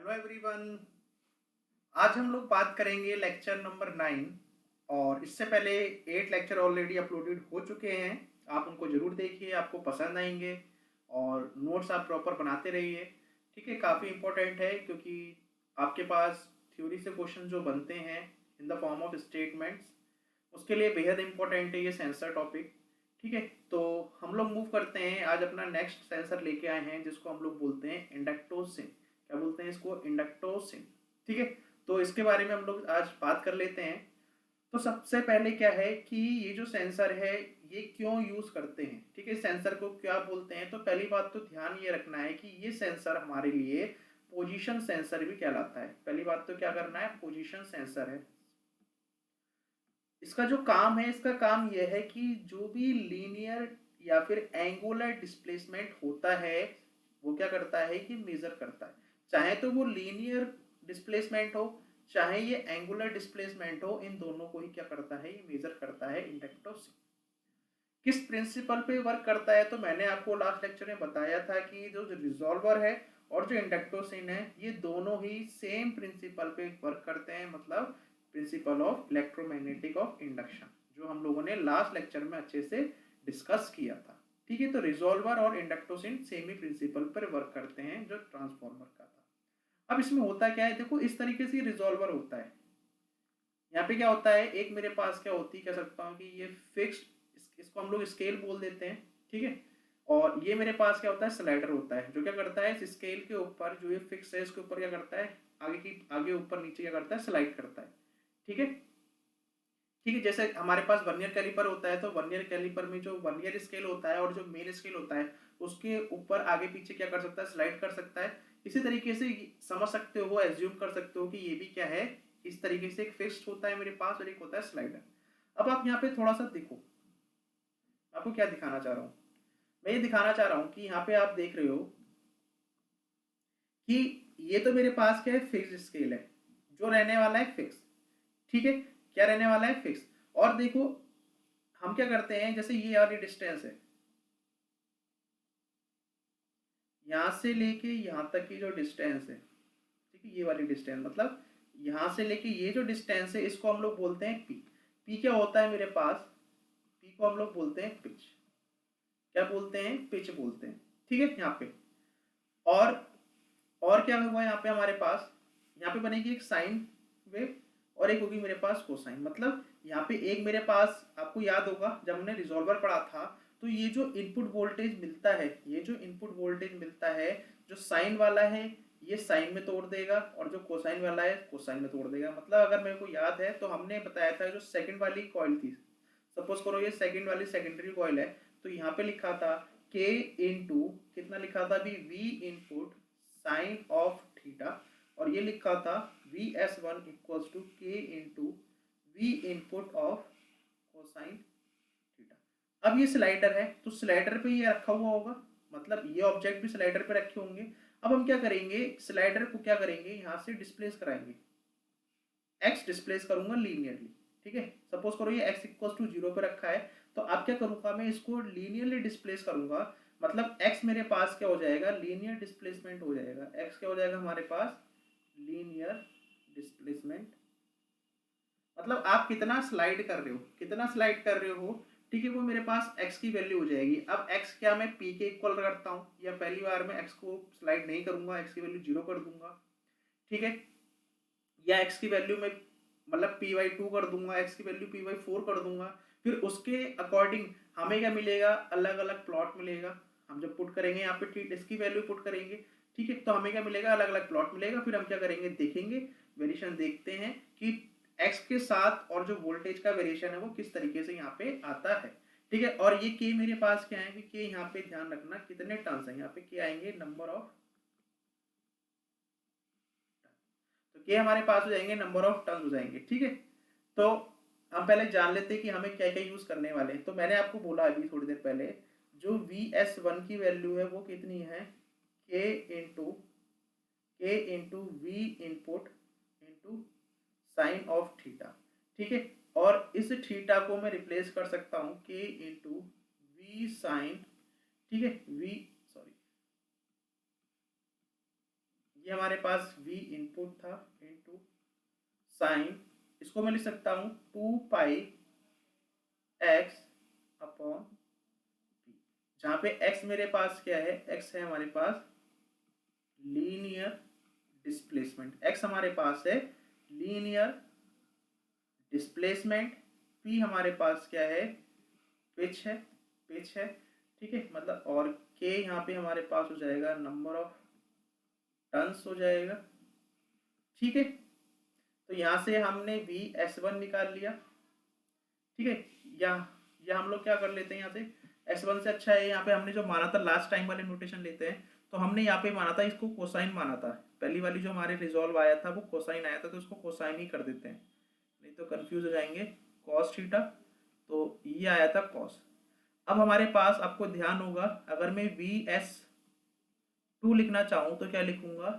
Hello everyone. आज हम लोग बात करेंगे लेक्चर नंबर 9। और इससे पहले 8 लेक्चर ऑलरेडी अपलोडेड हो चुके हैं। आप उनको ज़रूर देखिए, आपको पसंद आएंगे और नोट्स आप प्रॉपर बनाते रहिए। ठीक है, काफ़ी इम्पोर्टेंट है क्योंकि आपके पास थ्योरी से क्वेश्चन जो बनते हैं in the form of statements, उसके लिए बेहद इम्पोर्टेंट है ये सेंसर टॉपिक। ठीक है, तो हम लोग मूव करते हैं। आज अपना नेक्स्ट सेंसर लेके आए हैं जिसको हम लोग बोलते हैं इंडक्टोसिन। क्या बोलते हैं इसको? इंडक्टोसिन। ठीक है, तो इसके बारे में हम लोग आज बात कर लेते हैं। तो सबसे पहले क्या है कि ये जो सेंसर है ये क्यों यूज करते हैं। ठीक है, सेंसर को क्या बोलते हैं? तो पहली बात तो ध्यान ये रखना है कि ये सेंसर हमारे लिए पोजीशन सेंसर भी कहलाता है। पहली बात तो क्या करना है, पोजीशन सेंसर है। इसका जो काम है, इसका काम यह है कि जो भी लीनियर या फिर एंगुलर डिस्प्लेसमेंट होता है वो क्या करता है, ये मेजर करता है। चाहे तो वो लीनियर डिस्प्लेसमेंट हो, चाहे ये एंगुलर डिस्प्लेसमेंट हो, इन दोनों को ही क्या करता है, ये मेजर करता है इंडक्टोसिन। किस प्रिंसिपल पे वर्क करता है? तो मैंने आपको लास्ट लेक्चर में बताया था कि जो रिजॉल्वर है और जो इंडक्टोसिन है ये दोनों ही सेम प्रिंसिपल पे वर्क करते हैं, मतलब principle of electromagnetic of induction, जो हम लोगों ने लास्ट लेक्चर में अच्छे से डिस्कस किया था। ठीक है, तो रिजॉल्वर और इंडक्टोसिन सेम ही प्रिंसिपल पर वर्क करते हैं जो ट्रांसफॉर्मर का था। अब इसमें होता क्या है, देखो इस तरीके से रिजॉल्वर होता है। यहाँ पे क्या होता है, एक मेरे पास क्या होती है, कह सकता हूँ कि ये फिक्स्ड, इसको हम लोग स्केल बोल देते हैं। ठीक है, और ये मेरे पास क्या होता है, स्लाइडर होता है, जो क्या करता है इस स्केल के ऊपर जो ये फिक्स है इसके ऊपर क्या करता है, आगे ऊपर नीचे क्या करता है, स्लाइड करता है। ठीक है, ठीक है, जैसे हमारे पास वर्नियर कैलिपर होता है, तो वर्नियर कैलिपर में जो वर्नियर स्केल होता है और जो मेन स्केल होता है उसके ऊपर आगे पीछे क्या कर सकता है, स्लाइड कर सकता है। इसी तरीके से समझ सकते हो, एज्यूम कर सकते हो कि ये भी क्या है, इस तरीके से एक फिक्स्ड होता है मेरे पास और एक होता है स्लाइडर। अब आप यहाँ पे थोड़ा सा देखो, आपको क्या दिखाना चाह रहा हूँ, मैं ये दिखाना चाह रहा हूँ कि यहाँ पे आप देख रहे हो कि ये तो मेरे पास क्या है, फिक्स स्केल है, जो रहने वाला है फिक्स। ठीक है, क्या रहने वाला है, फिक्स। और देखो हम क्या करते हैं, जैसे ये वाली डिस्टेंस है, यहाँ से लेके यहाँ तक की जो डिस्टेंस है, ठीक है, ये वाली डिस्टेंस मतलब यहाँ से लेके ये जो डिस्टेंस है इसको हम लोग बोलते हैं पी। पी क्या होता है मेरे पास, पी को हम लोग बोलते हैं पिच। क्या बोलते हैं, पिच बोलते हैं। ठीक है, यहाँ पे और और क्या हुआ यहाँ पे हमारे पास, यहाँ पे बनेगी एक साइन वेव और एक होगी मेरे पास कोसाइन। मतलब यहाँ पे एक मेरे पास, आपको याद होगा जब हमने रिजॉल्वर पढ़ा था, तो ये जो इनपुट वोल्टेज मिलता है, ये जो इनपुट वोल्टेज मिलता है, जो साइन वाला है ये साइन में तोड़ देगा और जो कोसाइन वाला है कोसाइन में तोड़ देगा। मतलब अगर मेरे को याद है तो हमने बताया था जो सेकंड वाली कॉइल थी, सपोज करो ये सेकंड वाली सेकेंडरी कॉइल है, तो यहाँ पे लिखा था के इंटू कितना लिखा था अभी, V input sine of theta, और ये लिखा था V S one equals to k into we input of cosine theta. अब ये स्लाइडर है तो स्लाइडर पे ये रखा हुआ होगा, मतलब ये ऑब्जेक्ट भी स्लाइडर पे रखे होंगे। अब हम क्या करेंगे, स्लाइडर को क्या करेंगे, यहाँ से डिस्प्लेस कराएंगे, एक्स डिस्प्लेस करूंगा लीनियरली। ठीक है, सपोज करो ये एक्स इक्वल टू जीरो पे रखा है, तो अब क्या करूंगा, मैं इसको लीनियरली डिस्प्लेस करूंगा। मतलब एक्स मेरे पास क्या हो जाएगा, लीनियर डिस्प्लेसमेंट हो जाएगा। एक्स क्या हो जाएगा हमारे पास, लीनियर डिस्प्लेसमेंट। मतलब आप कितना स्लाइड कर रहे हो, कितना स्लाइड कर रहे हो, ठीक है, वो मेरे पास x की वैल्यू हो जाएगी। अब x क्या मैं p के इक्वल करता हूँ, या पहली बार में x को स्लाइड नहीं करूंगा, x की वैल्यू जीरो कर दूंगा। ठीक है, या x की वैल्यू में मतलब p बाई टू कर दूंगा, x की वैल्यू p बाई फोर कर दूंगा। फिर उसके अकॉर्डिंग हमें क्या मिलेगा, अलग अलग प्लॉट मिलेगा। हम जब पुट करेंगे यहाँ पे ठीक इसकी वैल्यू पुट करेंगे, ठीक है, तो हमें क्या मिलेगा, अलग अलग प्लॉट मिलेगा। फिर हम क्या करेंगे, देखेंगे वेरिएशन, देखते हैं कि x के साथ और जो वोल्टेज का वेरिएशन है वो किस तरीके से यहाँ पे आता है। ठीक है, और ये k मेरे पास क्या है कि k यहाँ पे ध्यान रखना कितने टर्न्स हैं, यहाँ पे k आएंगे नंबर ऑफ, तो के हमारे पास हो जाएंगे नंबर ऑफ टर्न्स हो जाएंगे। ठीक है, तो हम पहले जान लेते हैं कि हमें क्या क्या यूज करने वाले हैं। तो मैंने आपको बोला अभी थोड़ी देर पहले, जो वी एस वन की वैल्यू है वो कितनी है, के into we input into sine of theta. ठीक है, और इस थीटा को मैं रिप्लेस कर सकता हूँ के इंटू वी साइन, ठीक है, वी सॉरी, ये हमारे पास v इनपुट था इनटू साइन, इसको मैं लिख सकता हूँ 2 पाई x अपॉन p, जहाँ पे x मेरे पास क्या है, x है हमारे पास लीनियर डिस्प्लेसमेंट, x हमारे पास है लीनियर डिस्प्लेसमेंट, p हमारे पास क्या है, पिच है, पिच है, ठीक है, मतलब और k यहाँ पे हमारे पास हो जाएगा नंबर ऑफ टर्न्स हो जाएगा, ठीक है। तो यहाँ से हमने v s1 निकाल लिया, ठीक है। या हम लोग क्या कर लेते हैं, यहाँ से s1 से अच्छा है, यहाँ पे हमने जो माना था लास्ट टाइम वाले नोटेशन लेते हैं, तो हमने यहाँ पे माना था इसको कोसाइन माना था, पहली वाली जो हमारे रिजॉल्व आया था वो कोसाइन आया था, तो उसको कोसाइन ही कर देते हैं, नहीं तो कंफ्यूज हो जाएंगे। कॉस थीटा, तो ये आया था कॉस। अब हमारे पास आपको ध्यान होगा, अगर मैं VS2 लिखना चाहूँ तो क्या लिखूंगा,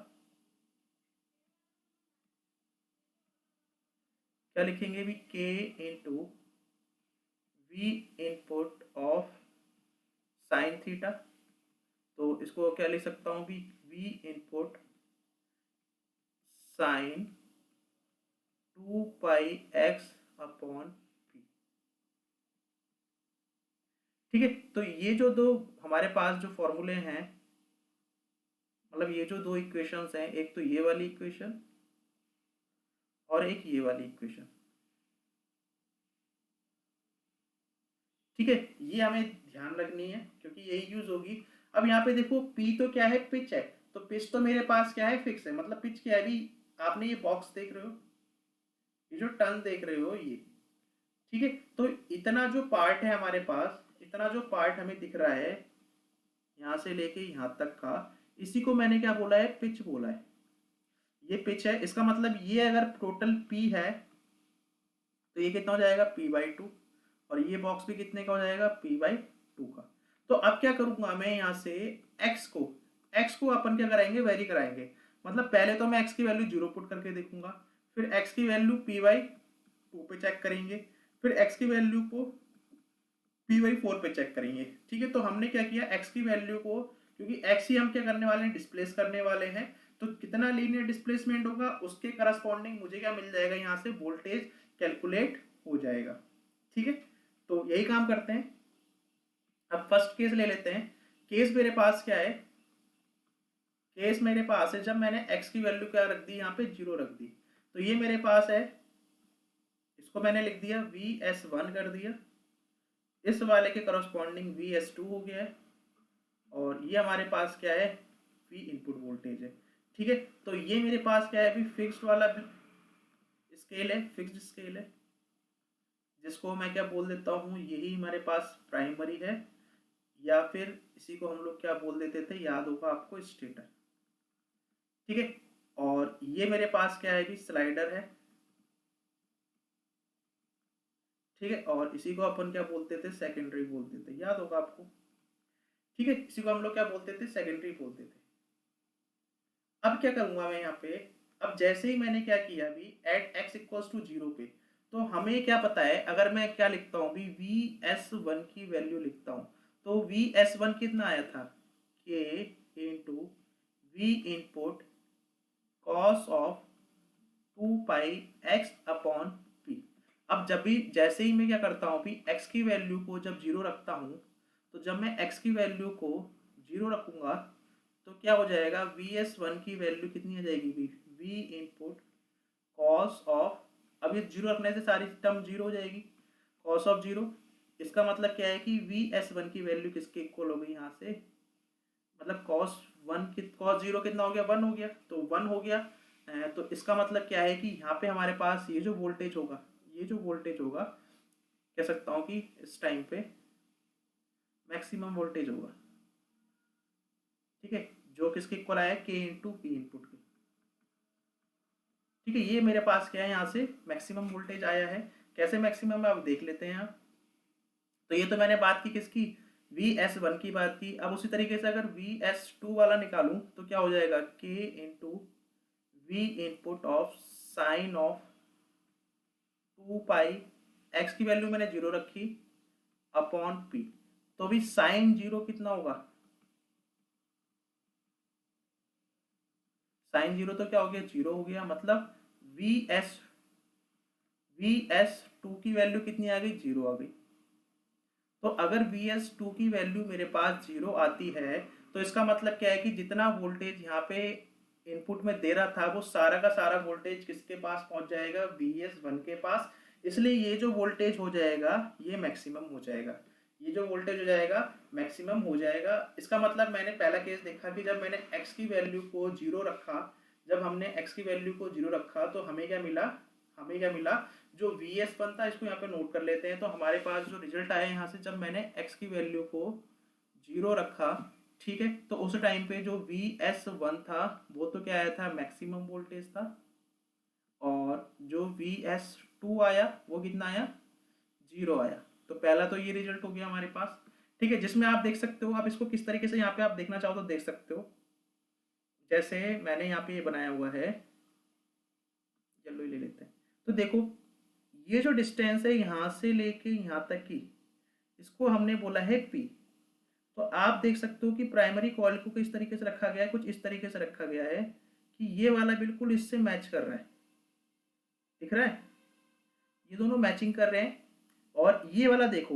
क्या लिखेंगे भी, K into V input of sine theta, तो इसको क्या लिख सकता हूँ भी, V इनपुट साइन 2 पाई x अपॉन p, ठीक है। तो ये जो दो हमारे पास जो फॉर्मूले हैं, मतलब ये जो दो इक्वेशंस हैं, एक तो ये वाली इक्वेशन और एक ये वाली इक्वेशन, ठीक है, ये हमें ध्यान रखनी है क्योंकि यही यूज होगी। अब यहाँ पे देखो P तो क्या है, पिच है, तो पिच तो मेरे पास क्या है, फिक्स है, मतलब पिच क्या है भी, आपने ये बॉक्स देख रहे हो, ये जो टर्न देख रहे हो ये, ठीक है। तो इतना जो पार्ट है हमारे पास, इतना जो पार्ट हमें दिख रहा है यहाँ से लेके यहाँ तक का, इसी को मैंने क्या बोला है, पिच बोला है, ये पिच है। इसका मतलब ये अगर टोटल P है तो ये कितना हो जाएगा, P/2, और ये बॉक्स भी कितने का हो जाएगा, P/2 का। तो अब क्या करूंगा मैं, यहाँ से x को अपन क्या कराएंगे, वेरी कराएंगे, मतलब पहले तो मैं x की वैल्यू 0 पुट करके देखूंगा, फिर x की वैल्यू P/2 पे चेक करेंगे, फिर x की वैल्यू को P/4 पे चेक करेंगे, ठीक है। तो हमने क्या किया, x की वैल्यू को, क्योंकि x ही हम क्या करने वाले हैं, डिस्प्लेस करने वाले हैं, तो कितना लीनियर डिस्प्लेसमेंट होगा उसके करस्पॉन्डिंग मुझे क्या मिल जाएगा, यहाँ से वोल्टेज कैलकुलेट हो जाएगा, ठीक है। तो यही काम करते हैं। अब फर्स्ट केस ले लेते हैं। केस मेरे पास क्या है, केस मेरे पास है जब मैंने x की वैल्यू क्या रख दी, यहाँ पे 0 रख दी, तो ये मेरे पास है, इसको मैंने लिख दिया VS1 कर दिया, इस वाले के करस्पॉन्डिंग VS2 हो गया है, और ये हमारे पास क्या है, V इनपुट वोल्टेज है, ठीक है। तो ये मेरे पास क्या है, अभी फिक्स्ड वाला स्केल है, फिक्स्ड स्केल है, जिसको मैं क्या बोल देता हूँ, यही हमारे पास प्राइमरी है, या फिर इसी को हम लोग क्या बोल देते थे, याद होगा आपको, स्टेटर, ठीक है। और ये मेरे पास क्या है, भी स्लाइडर है, ठीक है, और इसी को अपन क्या बोलते थे, सेकेंडरी बोलते थे, याद होगा आपको, ठीक है, इसी को हम लोग क्या बोलते थे, सेकेंडरी बोलते थे। अब क्या करूंगा मैं यहाँ पे, अब जैसे ही मैंने क्या किया अभी, एट x इक्वल्स टू 0 पे, तो हमें क्या पता है, अगर मैं क्या लिखता हूँ भी, VS1 की वैल्यू लिखता हूँ, तो VS1 कितना आया था, K into V input cos of 2 pi x upon p। अब जब भी, जैसे ही मैं क्या करता हूँ भी, x की वैल्यू को जब 0 रखता हूँ, तो जब मैं x की वैल्यू को 0 रखूंगा तो क्या हो जाएगा, VS1 की वैल्यू कितनी आ जाएगी, V इनपुट कॉस ऑफ, अब ये 0 रखने से सारी टर्म 0 हो जाएगी, कॉस ऑफ 0, इसका मतलब क्या है कि VS1 की वैल्यू किसके इक्वल हो गई, यहाँ से, मतलब कॉस 0 कितना हो गया, 1 हो गया, तो 1 हो गया। तो इसका मतलब क्या है कि यहाँ पे हमारे पास ये जो वोल्टेज होगा, ये जो वोल्टेज होगा, कह सकता हूँ कि इस टाइम पे मैक्सिमम वोल्टेज होगा, ठीक है, जो किसके इक्वल आया, K इंटू पी इनपुट के, ठीक है। ये मेरे पास क्या है, यहाँ से मैक्सिमम वोल्टेज आया है, कैसे मैक्सिमम है अब देख लेते हैं आप। तो ये तो मैंने बात की किसकी, VS1 की बात की। अब उसी तरीके से अगर VS2 वाला निकालूं तो क्या हो जाएगा, K into V input of sine of 2 pi, x की वैल्यू मैंने 0 रखी, अपॉन p, तो भी साइन 0 कितना होगा, साइन जीरो तो क्या हो गया, जीरो हो गया, मतलब वी एस टू की वैल्यू कितनी आ गई, जीरो आ गई। तो अगर वी एस टू की वैल्यू मेरे पास जीरो आती है तो इसका मतलब क्या है कि जितना वोल्टेज यहाँ पे इनपुट में दे रहा था वो सारा का सारा वोल्टेज किसके पास पहुंच जाएगा, वी एस वन के पास। इसलिए ये जो वोल्टेज हो जाएगा ये मैक्सिमम हो जाएगा, ये जो वोल्टेज हो जाएगा मैक्सिमम हो जाएगा। इसका मतलब मैंने पहला केस देखा कि जब मैंने x की वैल्यू को जीरो रखा, जब हमने x की वैल्यू को जीरो रखा तो हमें क्या मिला, हमें क्या मिला, जो वी एस वन था इसको यहाँ पे नोट कर लेते हैं। तो हमारे पास जो रिजल्ट आया यहाँ से, जब मैंने x की वैल्यू को जीरो रखा, ठीक है, तो उस टाइम पे जो वी एस वन था वो तो क्या आया था, मैक्सिमम वोल्टेज था। और जो वी एस टू आया वो कितना आया, जीरो आया। तो पहला तो ये रिजल्ट हो गया हमारे पास, ठीक है, जिसमें आप देख सकते हो, आप इसको किस तरीके से यहाँ पे आप देखना चाहो तो देख सकते हो। जैसे मैंने यहाँ पे ये बनाया हुआ है, येलो ही ले लेते हैं। तो देखो ये जो डिस्टेंस है यहाँ से लेके यहाँ तक की, इसको हमने बोला है पी। तो आप देख सकते हो कि प्राइमरी कॉइल को किस तरीके से रखा गया है, कुछ इस तरीके से रखा गया है कि ये वाला बिल्कुल इससे मैच कर रहा है, दिख रहा है, ये दोनों मैचिंग कर रहे हैं। और ये वाला देखो,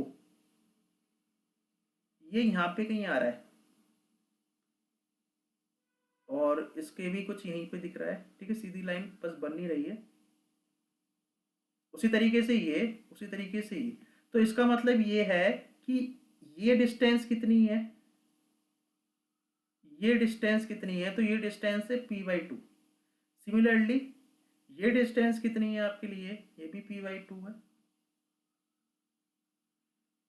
ये यहाँ पे कहीं आ रहा है और इसके भी कुछ यहीं पे दिख रहा है, ठीक है, सीधी लाइन बस बन नहीं रही है। उसी तरीके से ये, उसी तरीके से ये। तो इसका मतलब ये है कि ये डिस्टेंस कितनी है, ये डिस्टेंस कितनी है, तो ये डिस्टेंस है पी बाई टू। सिमिलरली ये डिस्टेंस कितनी है आपके लिए, ये भी पी बाई टू है,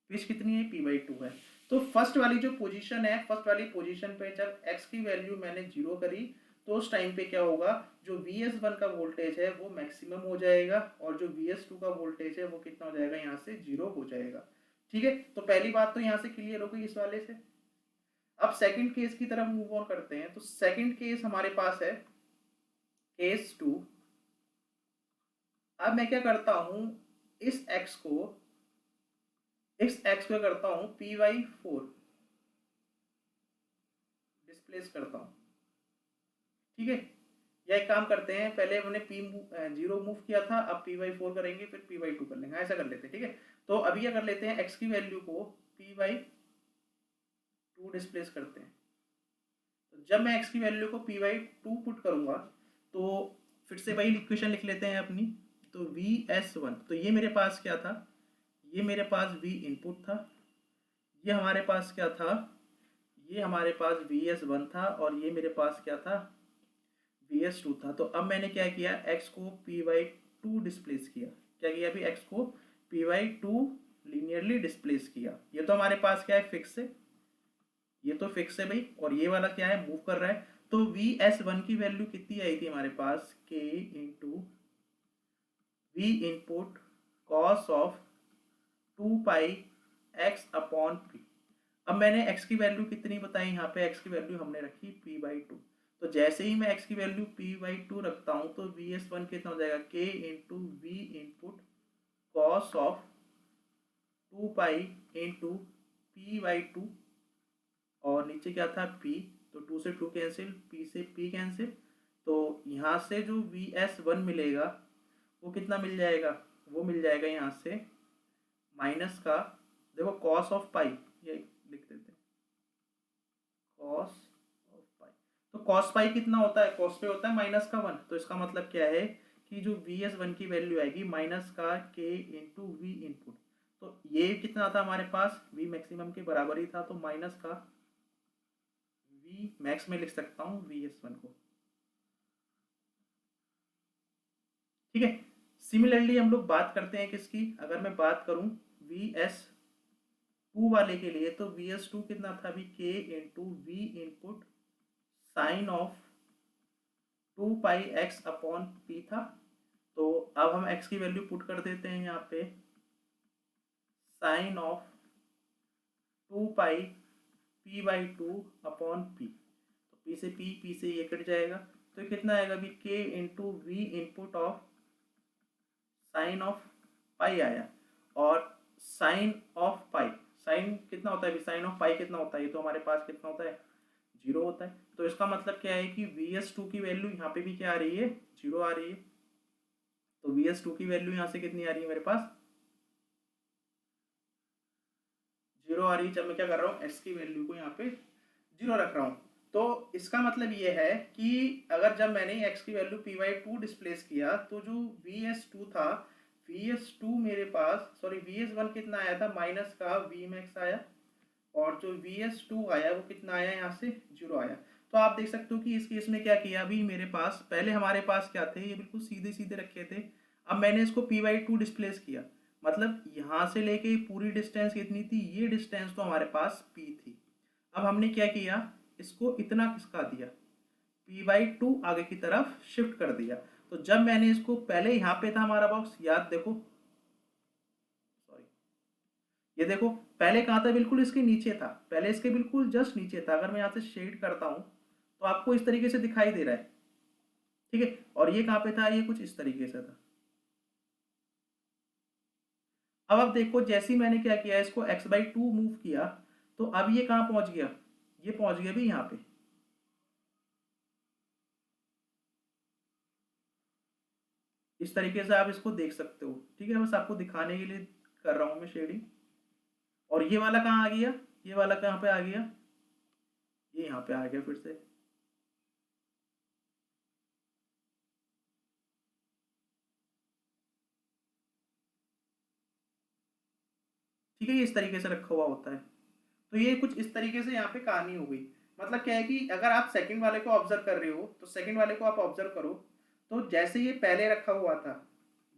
पिच कितनी है, पी बाई टू है। तो फर्स्ट वाली जो पोजीशन है, फर्स्ट वाली पोजीशन पे जब x की वैल्यू मैंने जीरो करी तो उस टाइम पे क्या होगा, जो वी एस वन का वोल्टेज है वो मैक्सिमम हो जाएगा और जो वी एस टू का वोल्टेज है वो कितना हो जाएगा, यहाँ से जीरो हो जाएगा। ठीक है, तो पहली बात तो यहाँ से क्लियर हो गई इस वाले से। अब सेकंड केस की तरफ मूव ऑन करते हैं। तो सेकंड केस हमारे पास है केस टू। अब मैं क्या करता हूं, इस x को, इस x को करता हूं पी वाई फोर डिस्प्लेस करता हूं, ठीक है। या एक काम करते हैं, पहले हमने पी जीरो मूव किया था, अब पी वाई फोर करेंगे फिर पी वाई टू कर लेंगे, ऐसा कर लेते हैं, ठीक है। तो अभी क्या कर लेते हैं, x की वैल्यू को पी वाई टू डिस्प्लेस करते हैं। तो जब मैं x की वैल्यू को पी वाई टू पुट करूंगा तो फिर से वही इक्वेशन लिख लेते हैं अपनी। तो वी एस वन, तो ये मेरे पास क्या था, ये मेरे पास v इनपुट था, ये हमारे पास क्या था, ये हमारे पास वी एस वन था और ये मेरे पास क्या था, वी एस टू था। तो अब मैंने क्या किया, x को पी वाई टू डिस्प्लेस किया, क्या किया अभी, x को p by two linearly displace किया। ये तो हमारे पास क्या है, फिक्स है, ये तो फिक्स है भाई, और ये वाला क्या है, मूव कर रहा है। तो वी एस वन की वैल्यू कितनी आई थी हमारे पास, k into we input cos of two pi x upon p. अब मैंने x की वैल्यू कितनी बताई, यहाँ पे x की वैल्यू हमने रखी p बाई टू। तो जैसे ही मैं x की वैल्यू p बाई टू रखता हूँ तो वी एस वन कितना हो जाएगा, k into we input cos of two pi into p by two, और नीचे क्या था p, तो टू से टू कैंसिल, p से p कैंसिल। तो यहाँ से जो वी एस वन मिलेगा वो कितना मिल जाएगा, वो मिल जाएगा यहाँ से माइनस का, देखो कॉस ऑफ पाई, ये लिख देते हैं कॉस ऑफ पाई। तो कॉस पाई कितना होता है, कॉस पे होता है माइनस का वन। तो इसका मतलब क्या है कि जो वी एस वन की वैल्यू आएगी माइनस का के इंटू वी इनपुट। तो ये कितना था हमारे पास, वी मैक्सिमम के बराबर ही था, तो माइनस का वी मैक्स में लिख सकता हूँ वी एस वन को, ठीक है। सिमिलरली हम लोग बात करते हैं किसकी, अगर मैं बात करूं वी एस टू वाले के लिए, तो वी एस टू कितना था अभी, k into we input sine of two pi x upon p था। तो अब हम x की वैल्यू पुट कर देते हैं यहाँ पे, sine of two pi P by two upon P. तो पी से ये कट जाएगा, तो कितना आएगा अभी, k into we input of sine of pi आया। और साइन ऑफ पाई, साइन कितना होता है अभी, साइन ऑफ पाई कितना होता है, ये तो हमारे पास कितना होता है, जीरो होता है। तो इसका मतलब क्या है कि VS2 की वैल्यू यहाँ पे भी क्या आ रही है, जीरो आ रही है। तो VS2 की वैल्यू यहाँ से कितनी आ रही है मेरे पास, जीरो आ रही है। जब मैं क्या कर रहा हूँ, x की वैल्यू को यहाँ पे जीरो रख रहा हूँ। तो इसका मतलब ये है कि अगर जब मैंने x की वैल्यू p/2 डिस्प्लेस किया तो जो VS2 था, VS2 मेरे पास सॉरी VS1 कितना आया था, माइनस का Vmax आया, और जो VS2 आया वो कितना आया, यहाँ से जीरो आया। तो आप देख सकते हो कि इस केस में क्या किया, अभी मेरे पास पहले हमारे पास क्या थे, ये बिल्कुल सीधे सीधे रखे थे। अब मैंने इसको p/2 डिस्प्लेस किया, मतलब यहाँ से लेके पूरी डिस्टेंस कितनी थी, ये डिस्टेंस तो हमारे पास p थी। अब हमने क्या किया, इसको इतना किसका दिया, p/2 आगे की तरफ शिफ्ट कर दिया। तो जब मैंने इसको, पहले यहाँ पे था हमारा बॉक्स, याद देखो, सॉरी, ये देखो पहले कहाँ था, बिल्कुल इसके नीचे था, पहले इसके बिल्कुल जस्ट नीचे था। अगर मैं यहाँ से शेड करता हूँ तो आपको इस तरीके से दिखाई दे रहा है, ठीक है। और ये कहाँ पे था, ये कुछ इस तरीके से था। अब आप देखो, जैसे ही मैंने क्या किया, इसको x/2 मूव किया, तो अब ये कहाँ पहुंच गया, ये पहुंच गया भी यहाँ पे। इस तरीके से आप इसको देख सकते हो, ठीक है। बस आपको दिखाने के लिए कर रहा हूँ मैं शेडिंग। और ये वाला कहाँ आ गया, ये वाला कहाँ पे आ गया, ये यहाँ पे आ गया फिर से। ठीक है, ये इस तरीके से रखा हुआ होता है। तो ये कुछ इस तरीके से यहाँ पे कहानी हो गई। मतलब क्या है कि अगर आप सेकंड वाले को ऑब्जर्व कर रहे हो तो सेकंड वाले को आप ऑब्जर्व करो, तो जैसे ये पहले रखा हुआ था,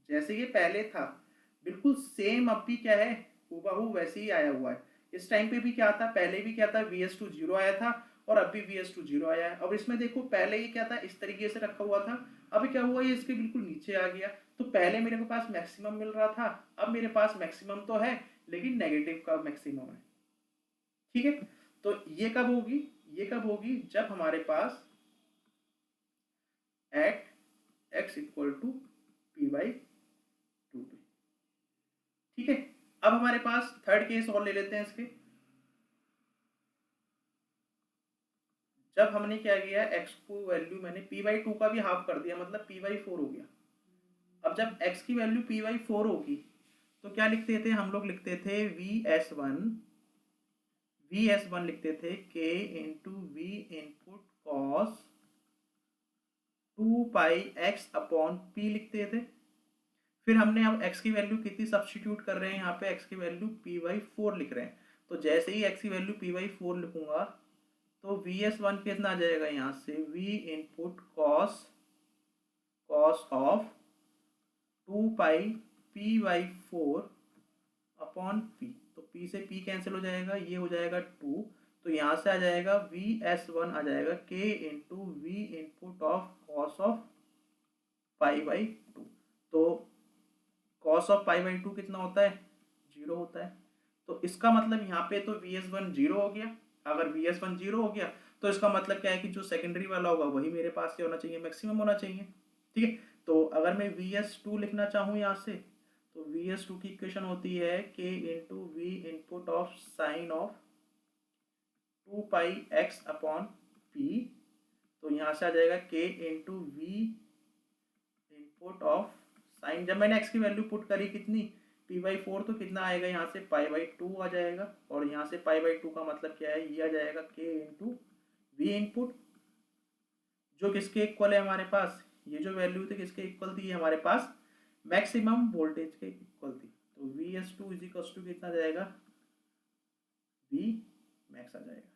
जैसे ये पहले था, बिल्कुल सेम अब भी क्या है, हूबहू वैसे ही आया हुआ है। इस टाइम पे भी क्या था, पहले भी क्या था, VS2 जीरो आया था, और अब भी VS2 जीरो आया है। अब इसमें देखो, पहले ये क्या था, इस तरीके से रखा हुआ था, अभी क्या हुआ, ये इसके बिल्कुल नीचे आ गया। तो पहले मेरे को पास मैक्सिमम मिल रहा था, अब मेरे पास मैक्सिमम तो है लेकिन नेगेटिव का मैक्सिमम है, ठीक है। तो ये कब होगी, ये कब होगी, जब हमारे पास at x equal to p/2 पे, ठीक है। अब हमारे पास थर्ड केस और ले लेते हैं इसके। जब हमने क्या किया, x को वैल्यू मैंने p/2 का भी हाफ कर दिया, मतलब p/4 हो गया। अब जब x की वैल्यू p/4 होगी तो क्या लिखते थे हम लोग, लिखते थे VS1 लिखते थे k into v input cos 2πx/p लिखते थे। फिर हमने अब x की वैल्यू कितनी सब्स्टिट्यूट कर रहे हैं, यहाँ पे x की वैल्यू p/4 लिख रहे हैं। तो जैसे ही x की वैल्यू p/4 लिखूंगा तो VS1 कितना आ जाएगा, यहाँ से v input cos of 2π p/4 तो p से p कैंसिल हो जाएगा, ये हो जाएगा 2। तो यहाँ से आ जाएगा VS1 आ जाएगा k into we input of cos of π/2। तो कॉस ऑफ π/2 कितना होता है, जीरो होता है। तो इसका मतलब यहाँ पे तो VS1 जीरो हो गया। अगर VS1 जीरो हो गया तो इसका मतलब क्या है कि जो सेकेंडरी वाला होगा वही मेरे पास क्या होना चाहिए, मैक्सिमम होना चाहिए, ठीक है। तो अगर मैं VS2 लिखना चाहूँ यहाँ से, तो VS2 की इक्वेशन होती है k into we input of sine of 2πx/p। तो यहाँ से आ जाएगा k into we input of sign, जब मैंने x की वैल्यू पुट करी कितनी, p/4, तो कितना आएगा, यहाँ से π/2 आ जाएगा। और यहाँ से π/2 का मतलब क्या है, ये आ जाएगा k इंटू वी इनपुट, जो किसके इक्वल है हमारे पास, ये जो वैल्यू थी किसके इक्वल थी, हमारे पास मैक्सिमम वोल्टेज के इक्वल थी। तो VS2 इज इक्वल टू कितना जाएगा, V मैक्स आ जाएगा,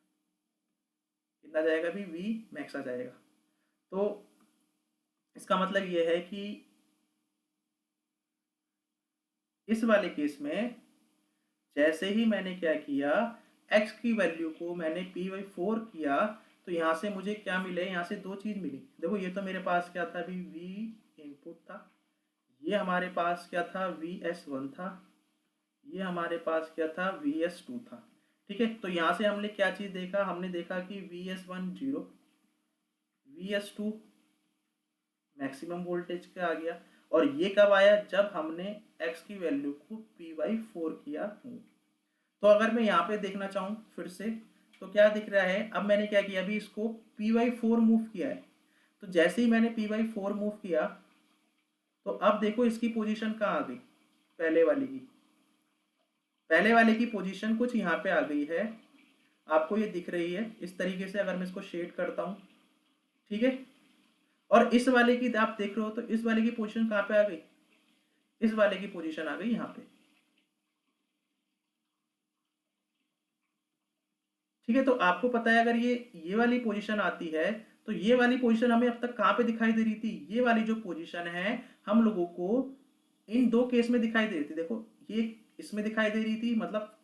कितना जाएगा भी, V मैक्स आ जाएगा। तो इसका मतलब ये है कि इस वाले केस में जैसे ही मैंने क्या किया, x की वैल्यू को मैंने p/4 किया, तो यहाँ से मुझे क्या मिले, यहाँ से दो चीज़ मिली। देखो ये तो मेरे पास क्या था, अभी v इनपुट था, ये हमारे पास क्या था, VS1 था, ये हमारे पास क्या था, VS2 था, ठीक है। तो यहाँ से हमने क्या चीज़ देखा, हमने देखा कि VS1 zero, VS2 maximum voltage का आ गया। और ये कब आया, जब हमने x की वैल्यू को p/4 किया। तो अगर मैं यहाँ पे देखना चाहूँ फिर से, तो क्या दिख रहा है, अब मैंने क्या किया, अभी इसको p/4 मूव किया है। तो जैसे ही मैंने p/4 मूव किया तो अब देखो इसकी पोजीशन कहाँ आ गई, पहले वाले की, पहले वाले की पोजीशन कुछ यहाँ पे आ गई है, आपको ये दिख रही है इस तरीके से। अगर मैं इसको शेड करता हूँ, ठीक है, और इस वाले की आप देख रहे हो तो इस वाले की पोजीशन कहाँ पे आ गई, इस वाले की पोजीशन आ गई यहाँ पे, ठीक है। तो आपको पता है अगर ये वाली पोजीशन आती है तो ये वाली पोजीशन हमें अब तक कहाँ पे दिखाई दे रही थी, ये वाली जो पोजीशन है हम लोगों को इन दो केस में दिखाई दे रही थी। देखो ये इसमें दिखाई दे रही थी, मतलब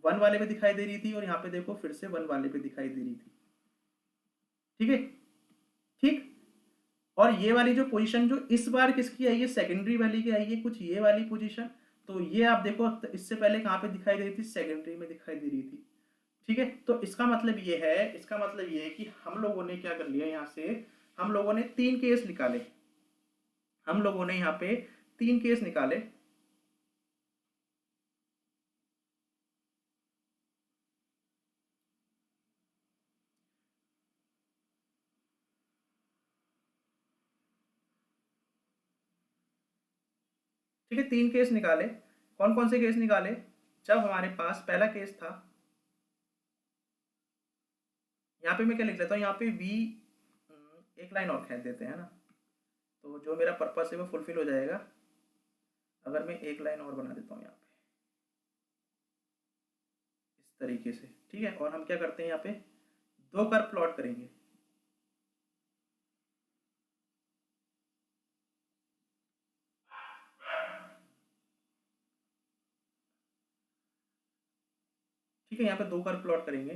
1 वाले पे दिखाई दे रही थी, और यहाँ पे देखो फिर से 1 वाले पे दिखाई दे रही थी, ठीक है, ठीक। और ये वाली जो पोजीशन जो इस बार किसकी आई है, सेकेंडरी वाली की आई है कुछ ये वाली पोजीशन। तो ये आप देखो इससे पहले कहाँ पे दिखाई दे रही थी, सेकेंडरी में दिखाई दे रही थी, ठीक है। तो इसका मतलब ये है, इसका मतलब ये है कि हम लोगों ने क्या कर लिया यहाँ से, हम लोगों ने 3 केस निकाले, हम लोगों ने यहाँ पे 3 केस निकाले, ठीक है, 3 केस निकाले। कौन कौन से केस निकाले, जब हमारे पास पहला केस था, यहाँ पे मैं क्या लिख लेता हूँ, यहाँ पे वी एक लाइन और खींच देते हैं ना, तो जो मेरा पर्पस है वो फुलफिल हो जाएगा। अगर मैं एक लाइन और बना देता हूँ यहाँ पे इस तरीके से, ठीक है, और हम क्या करते हैं यहाँ पे 2 कर्व प्लॉट करेंगे, ठीक है, यहाँ पे 2 कर्व प्लॉट करेंगे।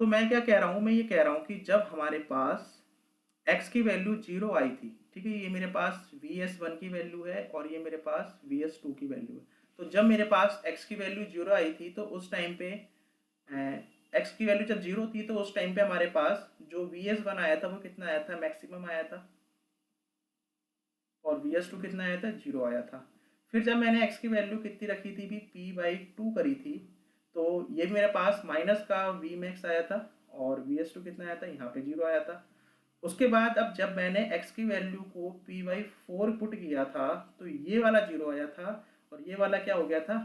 तो मैं क्या कह रहा हूँ, मैं ये कह रहा हूँ कि जब हमारे पास x की वैल्यू 0 आई थी, ठीक है, ये मेरे पास vs1 की वैल्यू है और ये मेरे पास vs2 की वैल्यू है। तो जब मेरे पास x की वैल्यू 0 आई थी तो उस टाइम पे x की वैल्यू जब 0 थी तो उस टाइम पे हमारे पास जो vs1 आया था वो कितना आया था, मैक्सिमम आया था, और vs2 कितना आया था, 0 आया था। फिर जब मैंने x की वैल्यू कितनी रखी थी, भी p/2 करी थी, तो ये मेरे पास माइनस का v max आया था, और vs2 कितना आया था, यहाँ पे 0 आया था। उसके बाद अब जब मैंने x की वैल्यू को p/4 पुट किया था तो ये वाला 0 आया था, और ये वाला क्या हो गया था,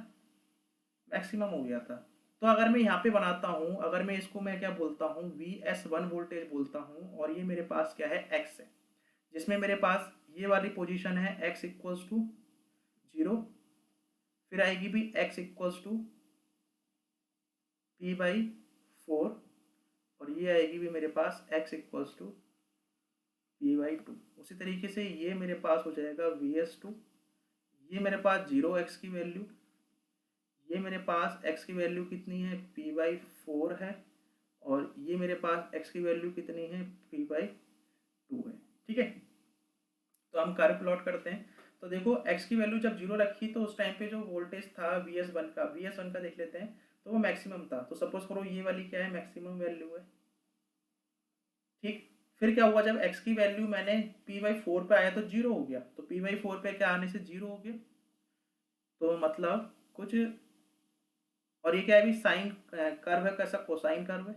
मैक्सिमम हो गया था। तो अगर मैं यहाँ पे बनाता हूँ, अगर मैं इसको मैं क्या बोलता हूँ, vs1 वोल्टेज बोलता हूँ, और ये मेरे पास क्या है, x है, जिसमें मेरे पास ये वाली पोजीशन है x इक्वल्स टू 0, फिर आएगी भी x इक्वल्स टू p/4, और ये आएगी भी मेरे पास x इक्वल्स टू p/2। उसी तरीके से ये मेरे पास हो जाएगा vs2, ये मेरे पास 0x की वैल्यू, ये मेरे पास x की वैल्यू कितनी है, p/4 है, और ये मेरे पास x की वैल्यू कितनी है, p/2 है, ठीक है। तो हम कर्व प्लॉट करते हैं। तो देखो x की वैल्यू जब 0 रखी तो उस टाइम पे जो वोल्टेज था vs1 का देख लेते हैं, तो वो मैक्सिमम था। तो सपोज करो ये वाली क्या है, मैक्सिमम वैल्यू है, ठीक। फिर क्या हुआ, जब x की वैल्यू मैंने p/4 पे आया तो 0 हो गया, तो p/4 पे क्या आने से 0 हो गया, तो मतलब कुछ, और ये क्या है भी साइन कर्व है, कैसा कोसाइन कर्व है,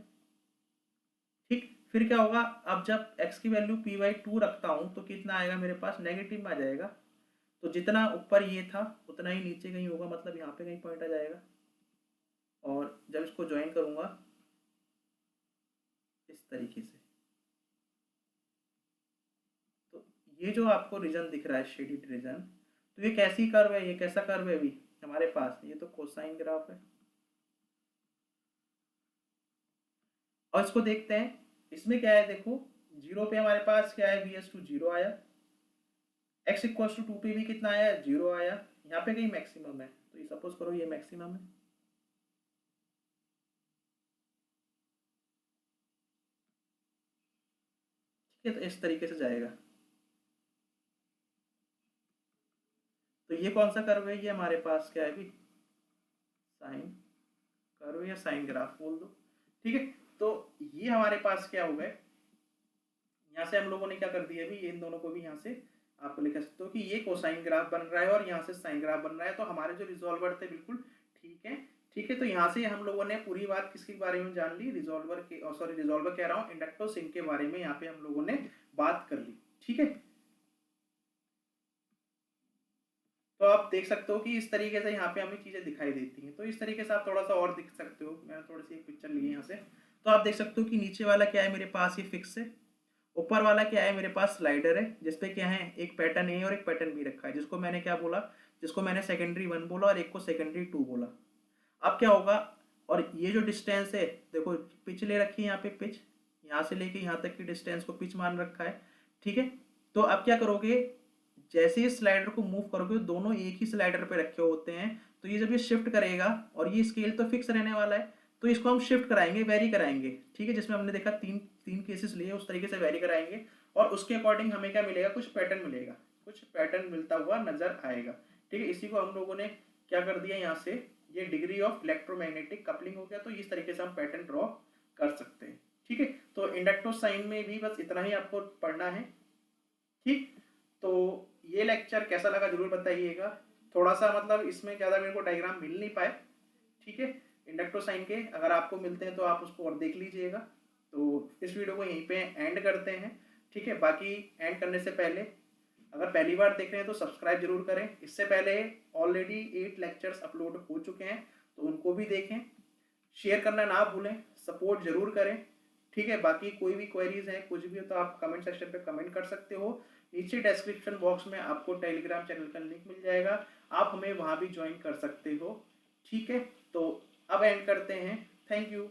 ठीक। फिर क्या होगा, अब जब x की वैल्यू p/2 रखता हूँ तो कितना आएगा मेरे पास, नेगेटिव में आ जाएगा। तो जितना ऊपर ये था उतना ही नीचे कहीं होगा, मतलब यहाँ पे कहीं पॉइंट आ जाएगा। और जब इसको ज्वाइन करूँगा इस तरीके से, तो ये जो आपको रीजन दिख रहा है, शेडिड रीजन, तो ये कैसी कर्व है, ये कैसा कर्व है अभी हमारे पास, ये तो कोसाइन ग्राफ है। और इसको देखते हैं, इसमें क्या है, देखो 0 पे हमारे पास क्या है, vs2 0 आया, x इक्वल्स टू 2 पे भी कितना आया, 0 आया, यहाँ पे कहीं मैक्सिमम है, तो ये सपोज करो ये मैक्सिमम है, ठीक है। तो इस तरीके से जाएगा। तो ये कौन सा कर्व है, ये हमारे पास क्या है भी, साइन कर्व या साइन ग्राफ बोल दो, ठीक है। तो ये हमारे पास क्या हुआ है, यहाँ से हम लोगों ने क्या कर दिया अभी, इन दोनों को भी यहाँ से आप लिख सकते हो कि ये कोसाइन ग्राफ बन रहा है और यहाँ से साइन ग्राफ बन रहा है। तो हमारे जो रिजॉल्वर थे बिल्कुल ठीक है, ठीक है, तो यहाँ से हम लोगों ने पूरी बात किसके बारे में जान ली, रिजॉल्वर के, सॉरी रिजॉल्वर कह रहा हूँ, इंडक्टर सिंक के बारे में यहाँ पे हम लोगों ने बात कर ली। ठीक है, तो आप देख सकते हो कि इस तरीके से यहाँ पे हमें चीज़ें दिखाई देती हैं। तो इस तरीके से आप थोड़ा सा और देख सकते हो, मैंने थोड़ी सी एक पिक्चर ली है यहाँ से। तो आप देख सकते हो कि नीचे वाला क्या है मेरे पास, ये फिक्स है। ऊपर वाला क्या है मेरे पास, स्लाइडर है, जिसपे क्या है एक पैटर्न ए और एक पैटर्न बी रखा है, जिसको मैंने क्या बोला, जिसको मैंने सेकेंडरी 1 बोला और एक को सेकेंडरी 2 बोला। अब क्या होगा, और ये जो डिस्टेंस है, देखो पिच ले रखी है यहाँ पे, पिच यहाँ से लेके यहाँ तक की डिस्टेंस को पिच मान रखा है। ठीक है, तो अब क्या करोगे, जैसे ही स्लाइडर को मूव करोगे, दोनों एक ही स्लाइडर पे रखे होते हैं, तो ये जब ये शिफ्ट करेगा, और ये स्केल तो फिक्स रहने वाला है, तो इसको हम शिफ्ट कराएंगे, वेरी कराएंगे। ठीक है, जिसमें हमने देखा तीन तीन केसेस लिए, उस तरीके से वेरी कराएंगे, और उसके अकॉर्डिंग हमें क्या मिलेगा, कुछ पैटर्न मिलेगा, कुछ पैटर्न मिलता हुआ नजर आएगा। ठीक है, इसी को हम लोगों ने क्या कर दिया यहाँ से, ये डिग्री ऑफ इलेक्ट्रोमैग्नेटिक कपलिंग हो गया। तो इस तरीके से हम पैटर्न ड्रॉ कर सकते हैं। ठीक है, तो इंडक्टिव साइन में भी बस इतना ही आपको पढ़ना है। ठीक, तो ये लेक्चर कैसा लगा जरूर बताइएगा। थोड़ा सा मतलब इसमें ज़्यादा मेरे को डायग्राम मिल नहीं पाए। ठीक है, इंडक्टिव साइन के अगर आपको मिलते हैं तो आप उसको और देख लीजिएगा। तो इस वीडियो को यहीं पे एंड करते हैं। ठीक है, बाकी एंड करने से पहले अगर पहली बार देख रहे हैं तो सब्सक्राइब जरूर करें। इससे पहले ऑलरेडी 8 लेक्चर्स अपलोड हो चुके हैं, तो उनको भी देखें। शेयर करना ना भूलें, सपोर्ट जरूर करें। ठीक है, बाकी कोई भी क्वेरीज है, कुछ भी हो, तो आप कमेंट सेक्शन पे कमेंट कर सकते हो। नीचे डिस्क्रिप्शन बॉक्स में आपको टेलीग्राम चैनल का लिंक मिल जाएगा, आप हमें वहाँ भी ज्वाइन कर सकते हो। ठीक है, तो अब एंड करते हैं। Thank you.